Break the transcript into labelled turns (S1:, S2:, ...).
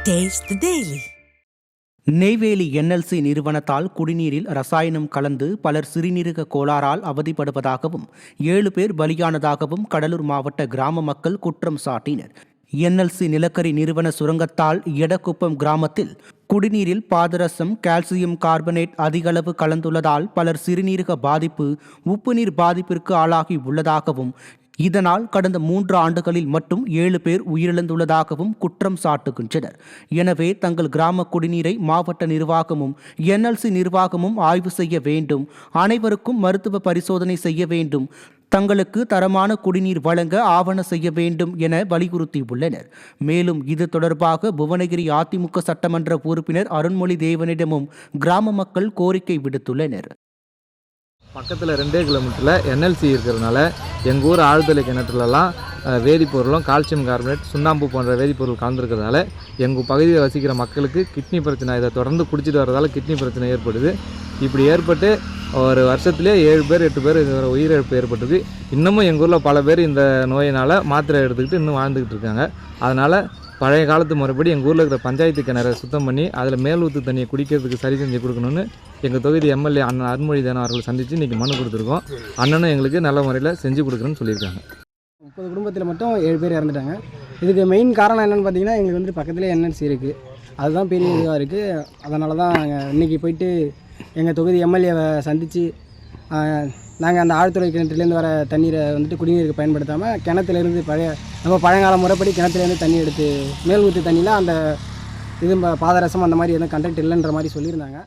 S1: Taste the Daily.
S2: Neyveli NLC நிறுவனத்தால் குடிநீரில் ரசாயனம் கலந்து பலர் சிறுநீரக கோளாறால் அவதிப்படுவதாகவும் 7 பேர் பலியானதாகவும் கடலூர் மாவட்ட கிராம மக்கள் குற்றம் சாட்டினர். என்எல்சி நிலக்கரி நிறுவன சுரங்கத்தால் எடக்குப்பம் கிராமத்தில் குடிநீரில் பாதரசம், கால்சியம் கார்பனேட் அதிகளவு கலந்துள்ளதால் பலர் சிறுநீரக பாதிப்பு, உப்பு நீர் பாதிப்பிற்கு ஆளாகி உள்ளதாகவும் இதனால் கடந்த 3 ஆண்டுகளில் மட்டும் 7 பேர் உயிரிழந்துள்ளதாகவும் குற்றம் சாட்டுகின்றனர். எனவே தங்கள் கிராம குடிநீரை மாவட்ட நிர்வாகமும் என்எல்சி நிர்வாகமும் ஆய்வு செய்ய வேண்டும், அனைவருக்கும் மருத்துவ பரிசோதனை செய்ய வேண்டும், தங்களுக்கு தரமான குடிநீர் வழங்க ஆவண செய்ய வேண்டும் என வலியுறுத்தியுள்ளனர். மேலும் இது தொடர்பாக புவனகிரி அதிமுக சட்டமன்ற உறுப்பினர் அருண்மொழி தேவனிடமும் கிராம மக்கள் கோரிக்கை விடுத்துள்ளனர்.
S3: பக்கத்தில் 2 கிலோமீட்டரில் என்எல்சி இருக்கிறதுனால எங்கள் ஊர் ஆழ்துளை கிணற்றுலலாம் வேதிப்பொருளும், கால்சியம் கார்பனேட், சுண்ணாம்பு போன்ற வேதிப்பொருள் கலந்துருக்கிறதால எங்கள் பகுதியில் வசிக்கிற மக்களுக்கு கிட்னி பிரச்சனை, இதை தொடர்ந்து குடிச்சிட்டு வரதால் கிட்னி பிரச்சனை ஏற்படுது. இப்படி ஏற்பட்டு ஒரு வருஷத்துலேயே 7 பேர் 8 பேர் இது உயிரிழப்பு ஏற்பட்டது. இன்னமும் எங்கள் ஊரில் பல பேர் இந்த நோயினால் மாத்திரை எடுத்துக்கிட்டு இன்னும் வாழ்ந்துக்கிட்டு இருக்காங்க. அதனால் பழைய காலத்து முறைப்படி எங்கள் ஊரில் இருக்கிற பஞ்சாயத்து கிணறை சுத்தம் பண்ணி அதில் மேல் ஊற்று தண்ணியை குடிக்கிறதுக்கு சரி செஞ்சு கொடுக்கணும்னு எங்கள் தொகுதி எம்எல்ஏ அண்ணன் அருண்மொழி தேவன் அவர்களை சந்தித்து இன்றைக்கி மனு கொடுத்துருக்கோம். அண்ணனும் எங்களுக்கு நல்ல முறையில் செஞ்சு கொடுக்குறேன்னு சொல்லியிருக்காங்க.
S4: 30 குடும்பத்தில் மட்டும் 7 பேர் இறந்துட்டாங்க. இதுக்கு மெயின் காரணம் என்னென்னு பார்த்தீங்கன்னா, எங்களுக்கு வந்து பக்கத்துலேயே என்எல்சி இருக்குது, அதுதான் பெரிய இதுவாக இருக்குது. அதனால தான் நாங்கள் இன்றைக்கி போயிட்டு எங்கள் தொகுதி எம்எல்ஏவை சந்தித்து நாங்கள் அந்த ஆழ்துளை கிணற்றுலேருந்து வர தண்ணீரை வந்துட்டு குடிநீருக்கு பயன்படுத்தாமல் கிணத்துலேருந்து நம்ம பழங்கால முறைப்படி கிணத்துலேருந்து தண்ணி எடுத்து மேல் ஊற்று தண்ணியில் அந்த இது பாதரசம் அந்த மாதிரி எதுவும் கண்டெக்ட் இல்லைன்ற மாதிரி சொல்லியிருந்தாங்க.